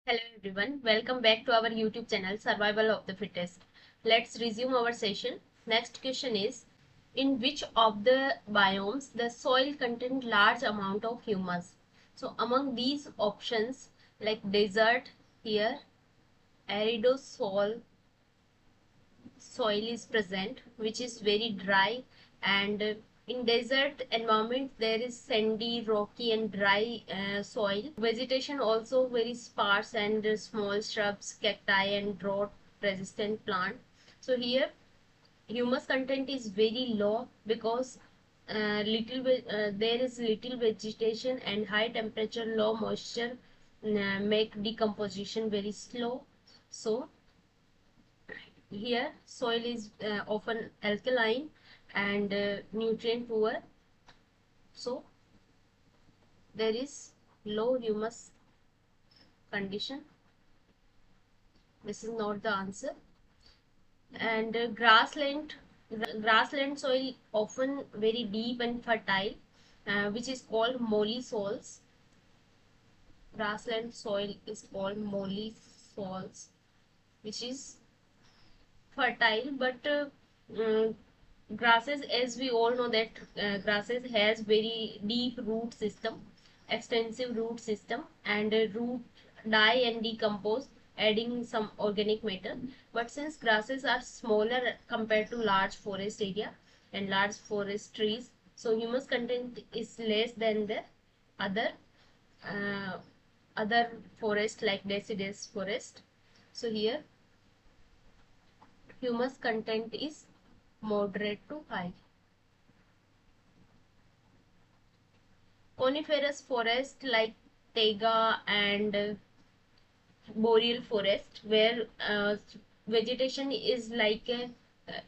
Hello everyone, welcome back to our YouTube channel Survival of the Fittest. Let's resume our session. Next question is, in which of the biomes the soil contains large amount of humus? So among these options, like desert, here aridosol soil is present, which is very dry, and in desert environment there is sandy, rocky and dry soil. Vegetation also very sparse, and small shrubs, cacti and drought resistant plant. So here humus content is very low because there is little vegetation, and high temperature, low moisture make decomposition very slow. So here soil is often alkaline and nutrient poor, so there is low humus condition. This is not the answer. And grassland soil often very deep and fertile, which is called molly soils. Grassland soil is called molly soils, which is fertile, but grasses, as we all know that grasses has very deep root system, extensive root system, and root die and decompose, adding some organic matter. But since grasses are smaller compared to large forest area and large forest trees, so humus content is less than the other uh, other forest like deciduous forest. So here humus content is moderate to high. Coniferous forest like taiga and boreal forest, where vegetation is like a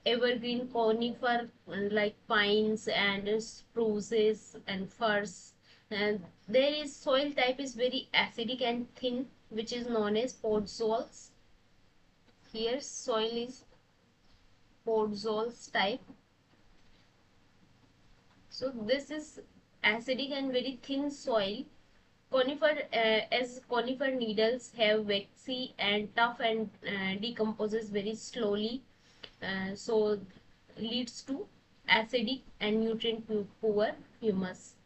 evergreen conifer, like pines and spruces and firs. And there is soil type is very acidic and thin, which is known as podzolz. Here soil is podzolz type. So this is acidic and very thin soil. As conifer needles have waxy and tough, and decomposes very slowly, so leads to acidic and nutrient poor humus.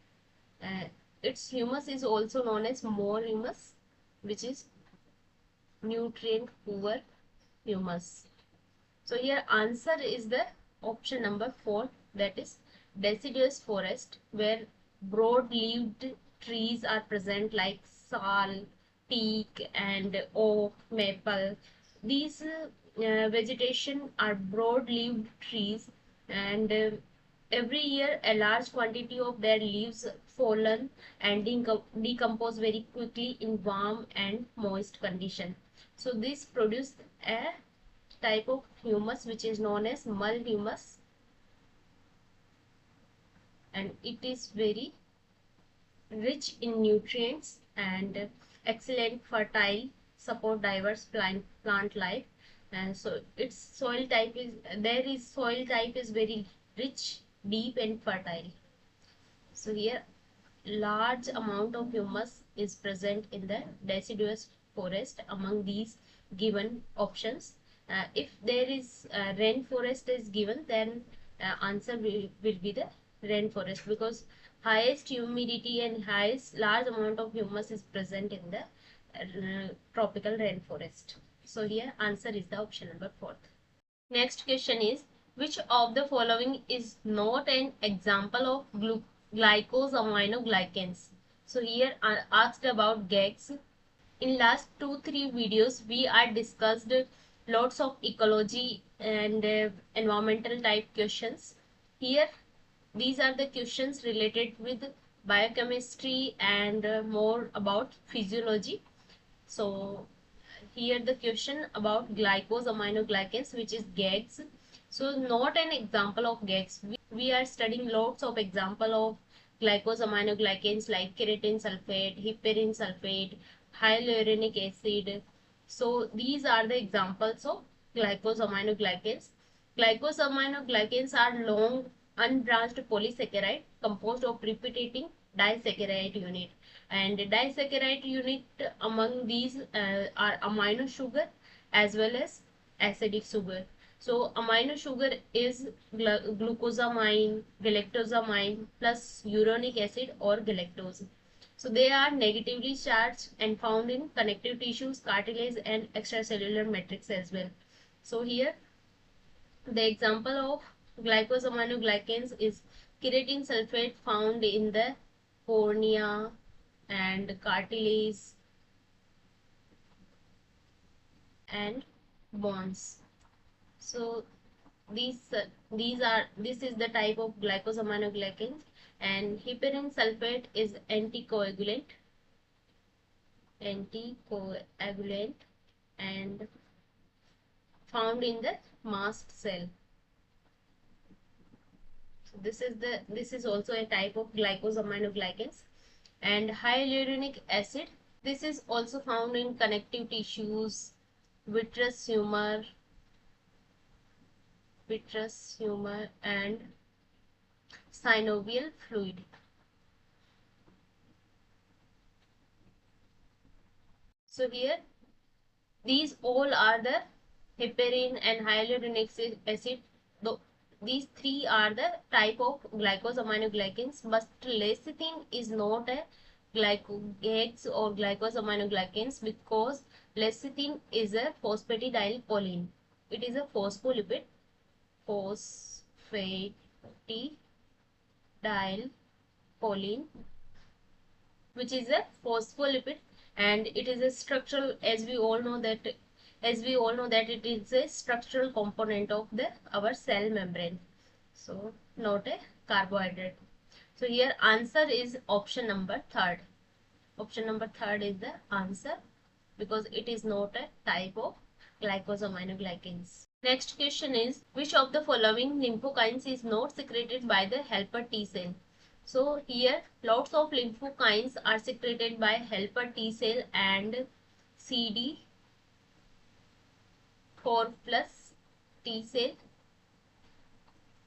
Uh, its humus is also known as moor humus, which is nutrient poor humus. So here answer is the option number 4, that is deciduous forest, where broad-leaved trees are present like sal, teak and oak, maple. These vegetation are broad-leaved trees, and every year a large quantity of their leaves fallen and decompose very quickly in warm and moist condition. So this produce a type of humus which is known as mud humus, and it is very rich in nutrients and excellent fertile, support diverse plant life. And so its soil type is very rich, deep and fertile. So here large amount of humus is present in the deciduous forest among these given options. If there is rainforest is given, then answer will be the rainforest, because highest humidity and highest large amount of humus is present in the tropical rainforest. So here answer is the option number 4. Next question is, which of the following is not an example of glycosaminoglycans? So here I asked about GAGs. In last 2-3 videos we are discussed lots of ecology and environmental type questions. Here these are the questions related with biochemistry and more about physiology. So here the question about glycosaminoglycans, which is GAGs. So not an example of GAGs. We are studying lots of example of glycosaminoglycans like keratin sulfate, heparin sulfate, hyaluronic acid. So these are the examples of glycosaminoglycans. Glycosaminoglycans are long unbranched polysaccharide composed of repeating disaccharide unit. And disaccharide unit among these are amino sugar as well as acidic sugar. So amino sugar is glucosamine, galactosamine plus uronic acid or galactose. So they are negatively charged and found in connective tissues, cartilage and extracellular matrix as well. So here the example of glycosaminoglycans is keratin sulfate found in the cornea and cartilage and bones. So this is the type of glycosaminoglycans, and heparin sulfate is anticoagulant and found in the mast cell. So this is also a type of glycosaminoglycans. And hyaluronic acid, this is also found in connective tissues, vitreous humor and synovial fluid. So here these all are the heparin and hyaluronic acid. These three are the type of glycosaminoglycans, but lecithin is not a glycogates or glycosaminoglycans because lecithin is a phosphatidylcholine. It is a phospholipid, phosphatidylcholine, which is a phospholipid, and it is a structural, as we all know that it is a structural component of the our cell membrane. So not a carbohydrate. So here answer is option number third. Option number third is the answer because it is not a type of glycosaminoglycans. Next question is, which of the following lymphokines is not secreted by the helper T cell? So here lots of lymphokines are secreted by helper T cell and CD4 plus T cell,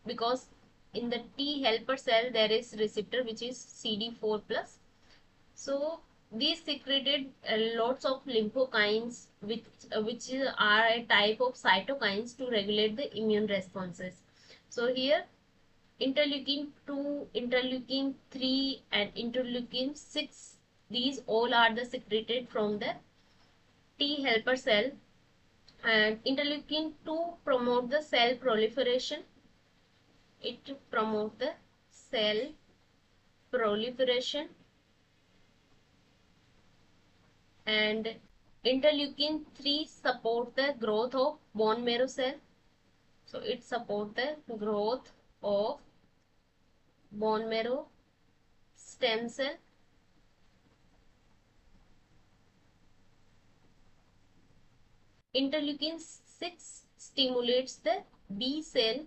because in the T helper cell there is receptor which is CD4 plus. So these secreted lots of lymphokines which are a type of cytokines to regulate the immune responses. So here interleukin 2, interleukin 3 and interleukin 6, these all are the secreted from the T helper cell. And interleukin 2 promote the cell proliferation. It promote the cell proliferation. And interleukin 3 support the growth of bone marrow cell. So it support the growth of bone marrow stem cell. Interleukin 6 stimulates the B cell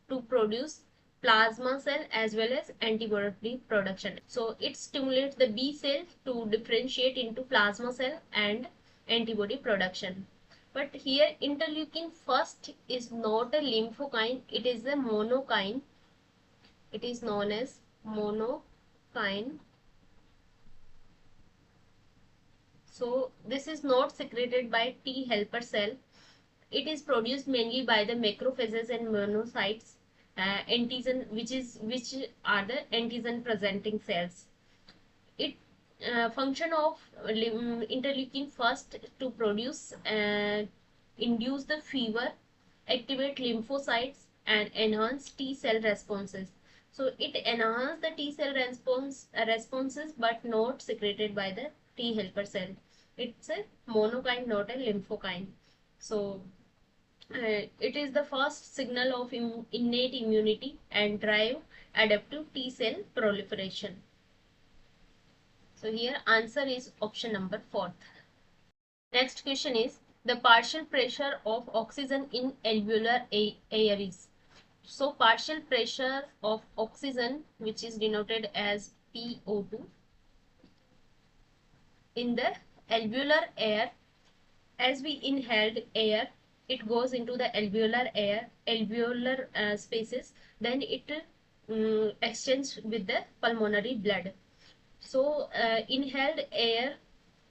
to produce plasma cell as well as antibody production. So it stimulates the B cell to differentiate into plasma cell and antibody production. But here interleukin first is not a lymphokine, it is a monokine. It is known as monokine. So this is not secreted by T helper cell. It is produced mainly by the macrophages and monocytes, antigen, which are the antigen presenting cells. It function of interleukin first to produce induce the fever, activate lymphocytes and enhance T cell responses. So it enhances the T cell responses but not secreted by the T helper cell. It's a monokine, not a lymphokine. So it is the first signal of innate immunity and drive adaptive T cell proliferation. So here answer is option number 4. Next question is, the partial pressure of oxygen in alveolar air is. So partial pressure of oxygen, which is denoted as PO2, in the alveolar air, as we inhaled air, it goes into the alveolar spaces, then it exchanges with the pulmonary blood. So inhaled air,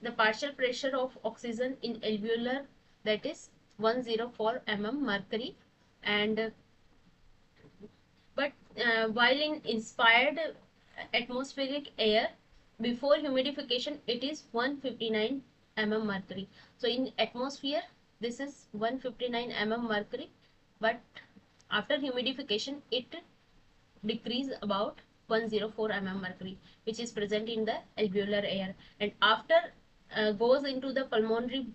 the partial pressure of oxygen in alveolar, that is 104 mm mercury, and but while in inspired atmospheric air before humidification it is 159 mm mercury. So in atmosphere this is 159 mm mercury, but after humidification it decrease about 104 mm mercury, which is present in the alveolar air, and after goes into the pulmonary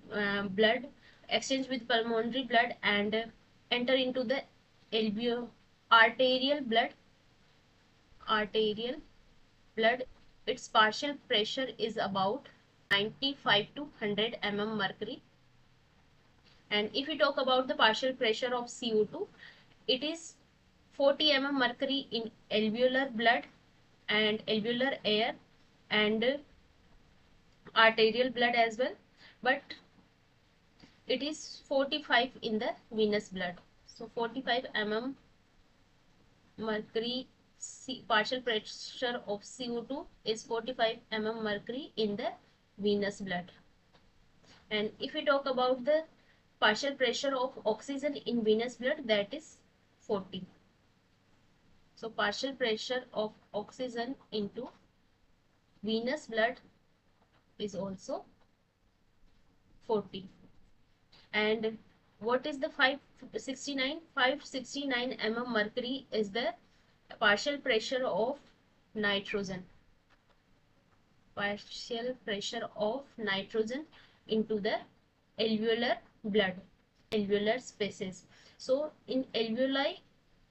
blood, exchange with pulmonary blood, and enter into the alveo arterial blood, its partial pressure is about 95 to 100 mm mercury. And if we talk about the partial pressure of CO2, it is 40 mm mercury in alveolar blood and alveolar air and arterial blood as well, but it is 45 in the venous blood. So 45 mm mercury partial pressure of CO2 is 45 mm mercury in the venous blood. And if we talk about the partial pressure of oxygen in venous blood, that is 40. So partial pressure of oxygen into venous blood is also 40. And what is the 569? 569 mm mercury is the partial pressure of nitrogen. Partial pressure of nitrogen into the alveolar blood, alveolar spaces. So in alveoli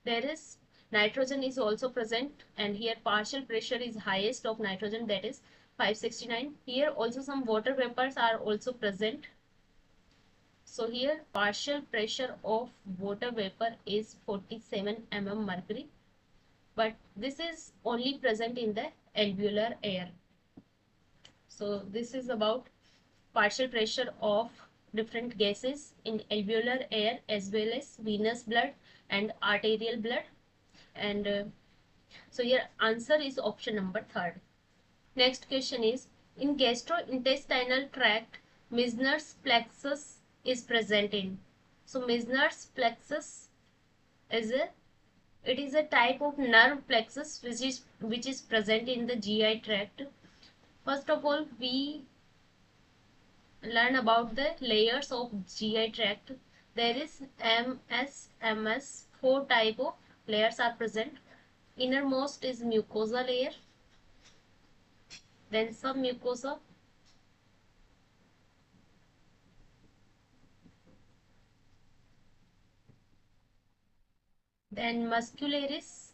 there is nitrogen is also present, and here partial pressure is highest of nitrogen, that is 569. Here also some water vapors are also present. So here partial pressure of water vapor is 47 mm mercury, but this is only present in the alveolar air. So this is about partial pressure of different gases in alveolar air as well as venous blood and arterial blood. And so your answer is option number 3rd. Next question is, in gastrointestinal tract, Meissner's plexus is present in. So Meissner's plexus is a type of nerve plexus which is present in the GI tract. First of all, we learn about the layers of GI tract. There is MS, 4 type of layers are present. Innermost is mucosa layer, then submucosa, then muscularis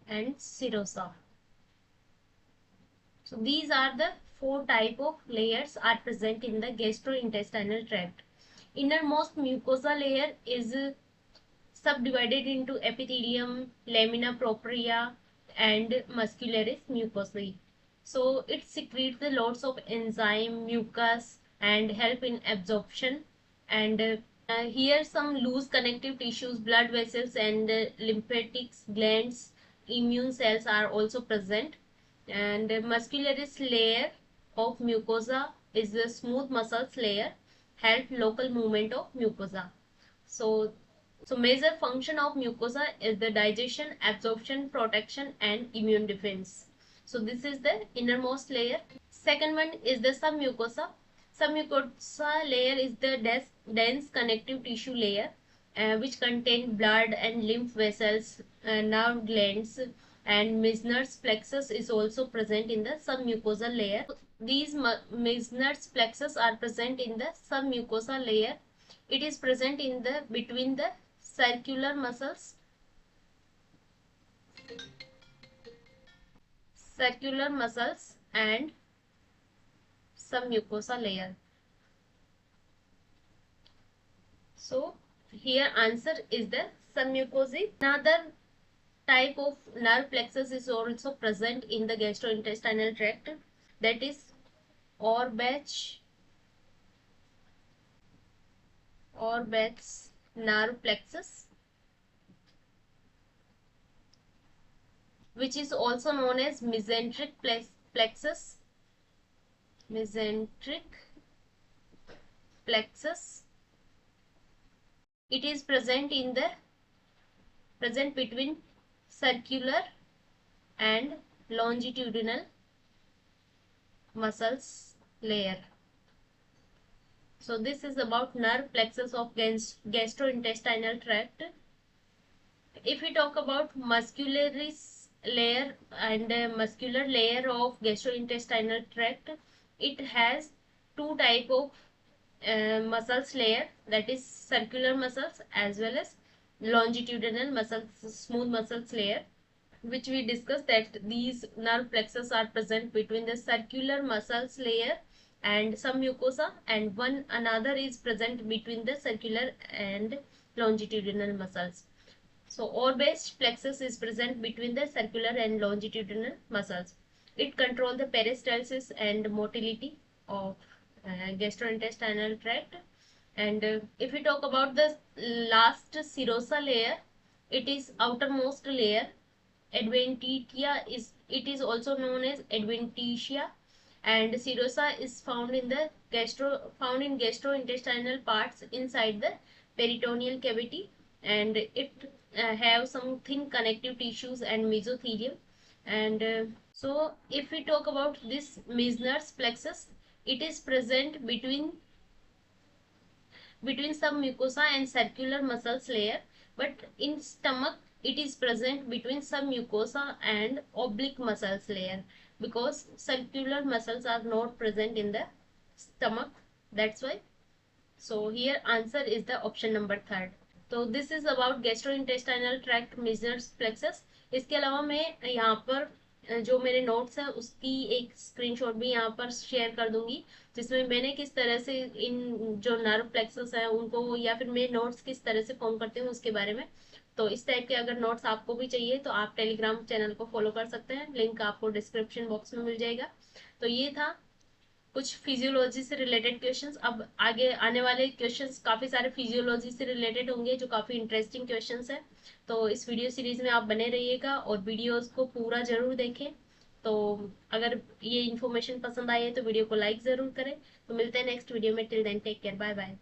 and serosa. So these are the 4 type of layers are present in the gastrointestinal tract. Innermost mucosa layer is subdivided into epithelium, lamina propria, and muscularis mucosae. So it secretes the lots of enzyme, mucus, and help in absorption. And here some loose connective tissues, blood vessels, and lymphatics, glands, immune cells are also present. And muscularis layer of mucosa is the smooth muscles layer, help local movement of mucosa. So major function of mucosa is the digestion, absorption, protection, and immune defense. So this is the innermost layer. Second one is the submucosa. Submucosa layer is the dense connective tissue layer which contain blood and lymph vessels, nerve glands, and Meissner's plexus is also present in the submucosal layer. These Meissner's plexus are present in the submucosal layer. It is present in the between the circular muscles, and submucosa layer. So here answer is the submucosa. Another type of nerve plexus is also present in the gastrointestinal tract, that is Orbach's nerve plexus. which is also known as mesenteric plexus. Mesenteric plexus. It is present between circular and longitudinal muscles layer. So this is about nerve plexus of gastrointestinal tract. If we talk about muscularis layer and muscular layer of gastrointestinal tract, it has two type of muscles layer, that is circular muscles as well as longitudinal muscles, smooth muscles layer, which we discussed that these nerve plexus are present between the circular muscles layer and some mucosa, and one another is present between the circular and longitudinal muscles. So Orb's plexus is present between the circular and longitudinal muscles. It controls the peristalsis and motility of gastrointestinal tract. And if we talk about the last serosa layer, it is outermost layer. It is also known as adventitia, and serosa is found in gastrointestinal parts inside the peritoneal cavity, and it have some thin connective tissues and mesothelium. And so if we talk about this Meissner's plexus, it is present between some mucosa and circular muscles layer, but in stomach it is present between some mucosa and oblique muscles layer, because circular muscles are not present in the stomach, that's why. So here answer is the option number 3rd. तो this is about gastrointestinal tract measures plexus. इसके अलावा मैं यहाँ पर जो मेरे notes हैं उसकी एक स्क्रीनशॉट भी यहाँ पर शेयर कर दूंगी, जिसमें मैंने किस तरह से इन जो नर्व प्लेक्सस हैं उनको, या फिर मैं नोट्स किस तरह से फॉर्म करती हूँ उसके बारे में. तो इस टाइप के अगर नोट्स आपको भी चाहिए तो आप टेलीग्राम चैनल को फॉलो कर सकते हैं, लिंक आपको डिस्क्रिप्शन बॉक्स में मिल जाएगा. तो ये था कुछ फिजियोलॉजी से रिलेटेड क्वेश्चंस. अब आगे आने वाले क्वेश्चंस काफी सारे फिजियोलॉजी से रिलेटेड होंगे जो काफी इंटरेस्टिंग क्वेश्चंस है. तो इस वीडियो सीरीज में आप बने रहिएगा और वीडियोस को पूरा जरूर देखें. तो अगर ये इन्फॉर्मेशन पसंद आई है तो वीडियो को लाइक जरूर करें. तो मिलते हैं नेक्स्ट वीडियो में. Till then take care, bye bye.